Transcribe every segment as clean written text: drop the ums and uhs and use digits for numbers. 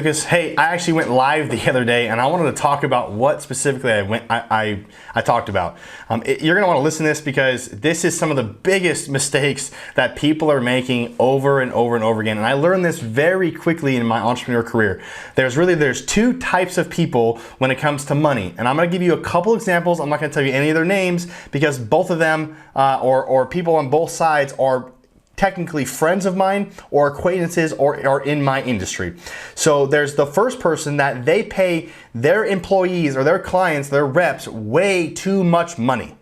Because hey, I actually went live the other day and I wanted to talk about what specifically I talked about. You're gonna want to listen to this because this is some of the biggest mistakes that people are making over and over and over again. And I learned this very quickly in my entrepreneur career. There's two types of people when it comes to money. And I'm gonna give you a couple examples. I'm not gonna tell you any of their names because both of them or people on both sides are technically friends of mine or acquaintances or in my industry. So there's the first person that they pay their employees or their clients, their reps, way too much money.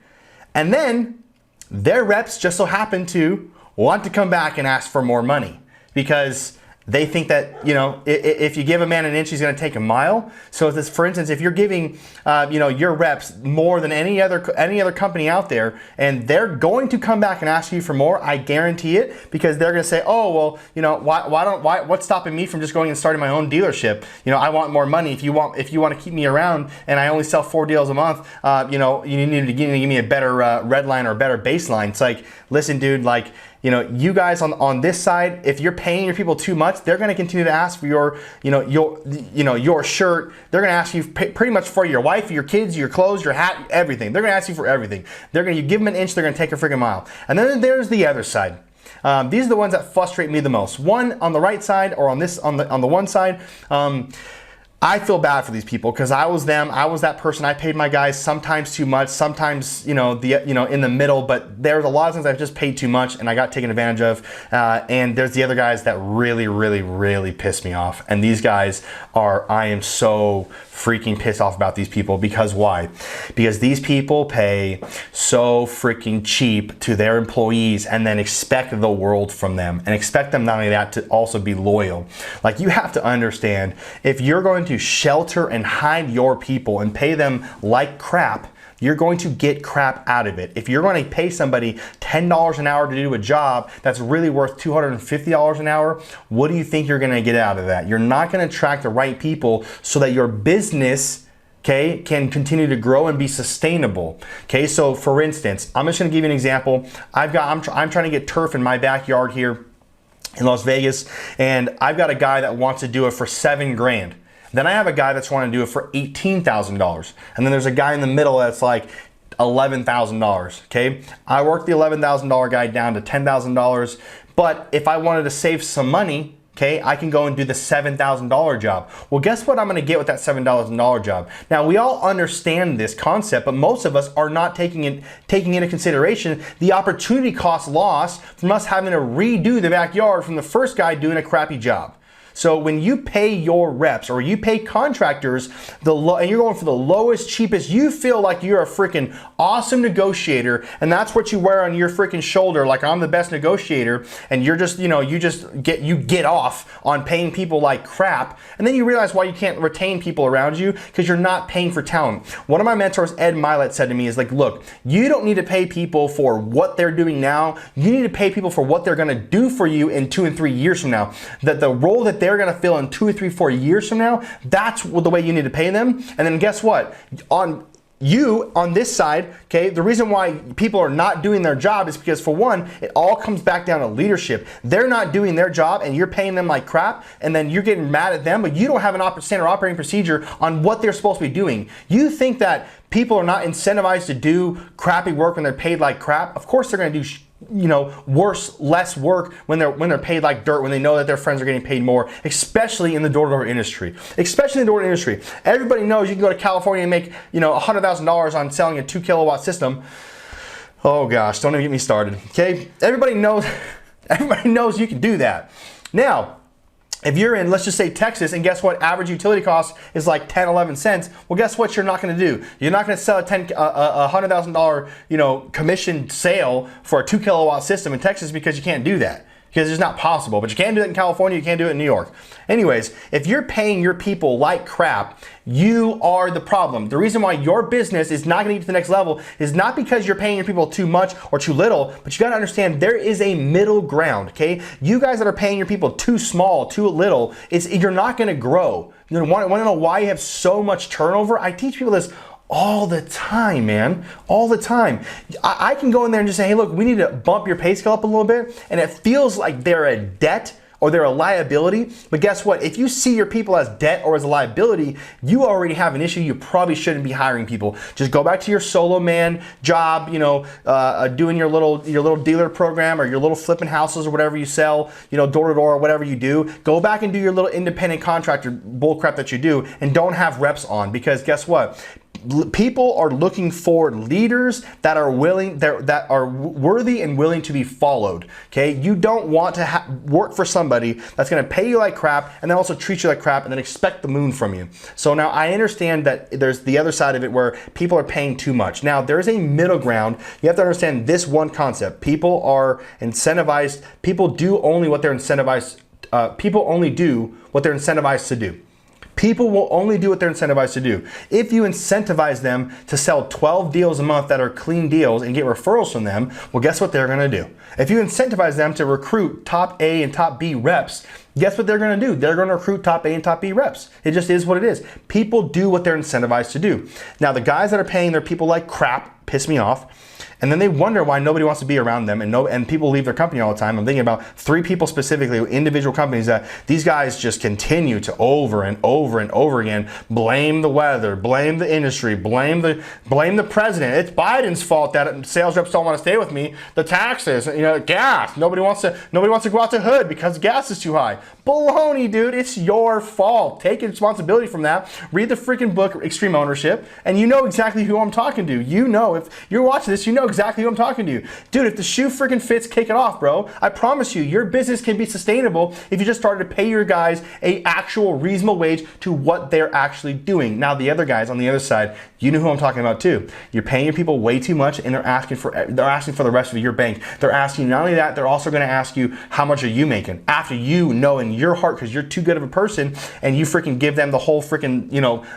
And then their reps just so happen to want to come back and ask for more money because they think that, you know, if you give a man an inch, he's going to take a mile. So if this, for instance, if you're giving, your reps more than any other company out there, and they're going to come back and ask you for more, I guarantee it, because they're going to say, oh, well, you know, what's stopping me from just going and starting my own dealership? You know, I want more money. If you want to keep me around and I only sell 4 deals a month, you need to give me a better red line or a better baseline. It's like, listen, dude, like, you know, you guys on this side, if you're paying your people too much, they're going to continue to ask for your shirt. They're going to ask you pretty much for your wife, your kids, your clothes, your hat, everything. They're going to ask you for everything. You give them an inch, they're going to take a freaking mile. And then there's the other side. These are the ones that frustrate me the most. One on the right side or on the one side. I feel bad for these people because I was them. I was that person. I paid my guys sometimes too much, sometimes in the middle. But there's a lot of times I've just paid too much and I got taken advantage of. And there's the other guys that really, really, really piss me off. And these guys I am so freaking pissed off about these people because why? Because these people pay so freaking cheap to their employees and then expect the world from them and expect them not only that to also be loyal. Like, you have to understand, if you're going to shelter and hide your people and pay them like crap, you're going to get crap out of it. If you're going to pay somebody $10 an hour to do a job that's really worth $250 an hour, what do you think you're going to get out of that? You're not going to attract the right people so that your business, okay, can continue to grow and be sustainable. Okay, so for instance, I'm just going to give you an example. I'm trying to get turf in my backyard here in Las Vegas, and I've got a guy that wants to do it for $7 grand. Then I have a guy that's wanting to do it for $18,000. And then there's a guy in the middle that's like $11,000, okay? I worked the $11,000 guy down to $10,000, but if I wanted to save some money, okay, I can go and do the $7,000 job. Well, guess what I'm gonna get with that $7,000 job? Now, we all understand this concept, but most of us are not taking into consideration the opportunity cost loss from us having to redo the backyard from the first guy doing a crappy job. So when you pay your reps or you pay contractors and you're going for the lowest, cheapest, you feel like you're a freaking awesome negotiator, and that's what you wear on your freaking shoulder, like I'm the best negotiator, and you're just, you get off on paying people like crap, and then you realize why you can't retain people around you, because you're not paying for talent. One of my mentors, Ed Milet, said to me is like, look, you don't need to pay people for what they're doing now. You need to pay people for what they're gonna do for you in 2 and 3 years from now. That the role that they're gonna fill in 2 or 3, 4 years from now, that's the way you need to pay them. And then guess what? On this side, okay, the reason why people are not doing their job is because, for one, it all comes back down to leadership. They're not doing their job and you're paying them like crap, and then you're getting mad at them, but you don't have an standard operating procedure on what they're supposed to be doing. You think that people are not incentivized to do crappy work when they're paid like crap? Of course they're gonna do less work when they're paid like dirt, when they know that their friends are getting paid more, especially in the door-to-door industry. Everybody knows you can go to California and make, $100,000 on selling a 2 kilowatt system. Oh gosh, don't even get me started. Okay, everybody knows you can do that. Now, if you're in, let's just say, Texas, and guess what, average utility cost is like 10, 11 cents, well, guess what you're not gonna do? You're not gonna sell a $100,000, commission sale for a 2 kilowatt system in Texas, because you can't do that. Because it's not possible, but you can do it in California, you can't do it in New York. Anyways, if you're paying your people like crap, you are the problem. The reason why your business is not gonna get to the next level is not because you're paying your people too much or too little, but you gotta understand there is a middle ground, okay? You guys that are paying your people too small, too little, you're not gonna grow. You wanna know why you have so much turnover? I teach people this all the time, man, all the time. I can go in there and just say, hey, look, we need to bump your pay scale up a little bit, and it feels like they're a debt or they're a liability. But guess what? If you see your people as debt or as a liability, you already have an issue. You probably shouldn't be hiring people. Just go back to your solo man job, doing your little dealer program or your little flipping houses or whatever you sell, door to door or whatever you do. Go back and do your little independent contractor bullcrap that you do, and don't have reps on, because guess what? People are looking for leaders that are worthy and willing to be followed. Okay, you don't want to work for somebody that's going to pay you like crap and then also treat you like crap and then expect the moon from you. So now I understand that there's the other side of it where people are paying too much. Now there's a middle ground. You have to understand this one concept. People are incentivized. People do only what they're incentivized. People only do what they're incentivized to do. People will only do what they're incentivized to do. If you incentivize them to sell 12 deals a month that are clean deals and get referrals from them, well, guess what they're gonna do? If you incentivize them to recruit top A and top B reps, guess what they're gonna do? They're gonna recruit top A and top B reps. It just is what it is. People do what they're incentivized to do. Now, the guys that are paying their people like crap piss me off. And then they wonder why nobody wants to be around them, and people leave their company all the time. I'm thinking about 3 people specifically, individual companies, that these guys just continue to over and over and over again blame the weather, blame the industry, blame the president. It's Biden's fault that sales reps don't want to stay with me. The taxes, gas. Nobody wants to go out to Hood because gas is too high. Baloney, dude. It's your fault. Take responsibility from that. Read the freaking book, Extreme Ownership, and you know exactly who I'm talking to. If you're watching this, you know exactly who I'm talking to. Dude, if the shoe freaking fits, kick it off, bro. I promise you, your business can be sustainable if you just started to pay your guys a actual reasonable wage to what they're actually doing. Now, the other guys on the other side, you know who I'm talking about too. You're paying your people way too much, and they're asking for the rest of your bank. They're asking not only that, they're also going to ask you, how much are you making? After you know in your heart, because you're too good of a person, and you freaking give them the whole freaking,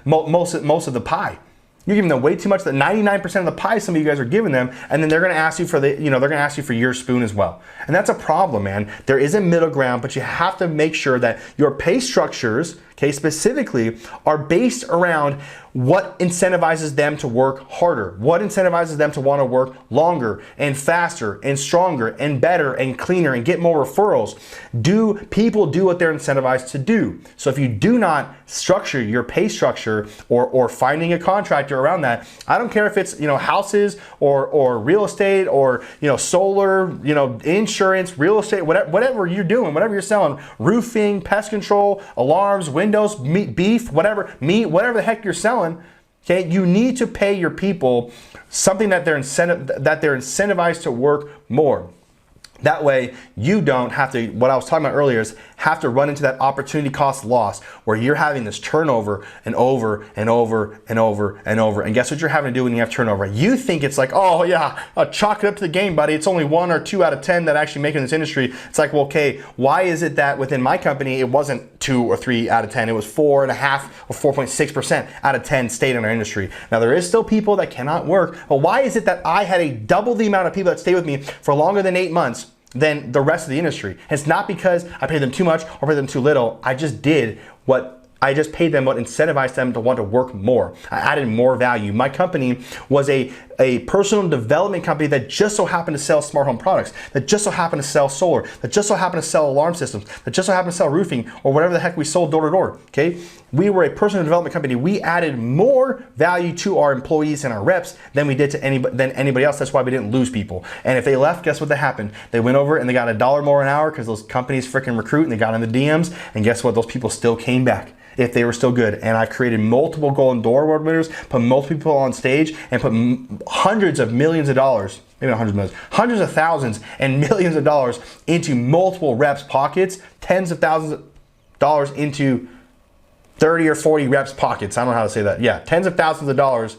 most of the pie. You're giving them way too much. The 99% of the pie some of you guys are giving them, and then they're going to ask you for they're going to ask you for your spoon as well. And that's a problem, man. There is a middle ground, but you have to make sure that your pay structures, okay, specifically, are based around what incentivizes them to work harder, what incentivizes them to want to work longer and faster and stronger and better and cleaner and get more referrals. Do people do what they're incentivized to do? So if you do not structure your pay structure or finding a contractor around that, I don't care if it's houses or real estate or solar, insurance, real estate, whatever you're doing, whatever you're selling, roofing, pest control, alarms, windows, meat, beef, whatever the heck you're selling. Okay, you need to pay your people something that they're incentivized to work more. That way, you don't have to, what I was talking about earlier, is have to run into that opportunity cost loss where you're having this turnover and over and over and over and over. And guess what you're having to do when you have turnover? You think it's like, oh yeah, chalk it up to the game, buddy. It's only 1 or 2 out of 10 that actually make it in this industry. It's like, well, okay, why is it that within my company, it wasn't 2 or 3 out of 10, it was 4.5 or 4.6% out of 10 stayed in our industry. Now, there is still people that cannot work, but why is it that I had a double the amount of people that stay with me for longer than 8 months than the rest of the industry? It's not because I paid them too much or paid them too little. I just paid them what incentivized them to want to work more. I added more value. My company was a personal development company that just so happened to sell smart home products, that just so happened to sell solar, that just so happened to sell alarm systems, that just so happened to sell roofing, or whatever the heck we sold door to door, okay? We were a personal development company. We added more value to our employees and our reps than we did to anybody else. That's why we didn't lose people. And if they left, guess what happened? They went over and they got $1 more an hour because those companies freaking recruit, and they got in the DMs, and guess what? Those people still came back if they were still good. And I've created multiple Golden Door Award winners, put multiple people on stage, and put hundreds of millions of dollars, maybe not hundreds of millions, hundreds of thousands and millions of dollars into multiple reps' pockets, tens of thousands of dollars into 30 or 40 reps' pockets. I don't know how to say that. Yeah, tens of thousands of dollars,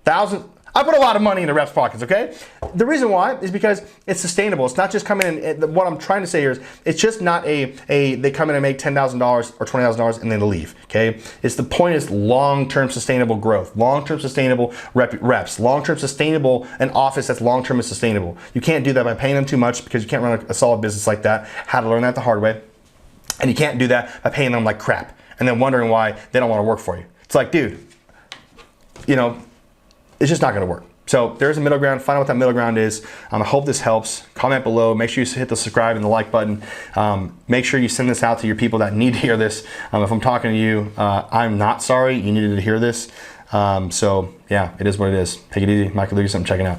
I put a lot of money in the reps' pockets, okay? The reason why is because it's sustainable. It's not just coming in, what I'm trying to say here is, it's just not they come in and make $10,000 or $20,000 and then they leave, okay? It's the point is long-term sustainable growth, long-term sustainable reps, long-term sustainable an office that's long-term and sustainable. You can't do that by paying them too much because you can't run a solid business like that. Had to learn that the hard way. And you can't do that by paying them like crap and then wondering why they don't want to work for you. It's like, dude, it's just not going to work. So there's a middle ground. Find out what that middle ground is. I hope this helps. Comment below. Make sure you hit the subscribe and the like button. Make sure you send this out to your people that need to hear this. If I'm talking to you, I'm not sorry. You needed to hear this. So yeah, it is what it is. Take it easy. Michael Lucas, I'm checking out.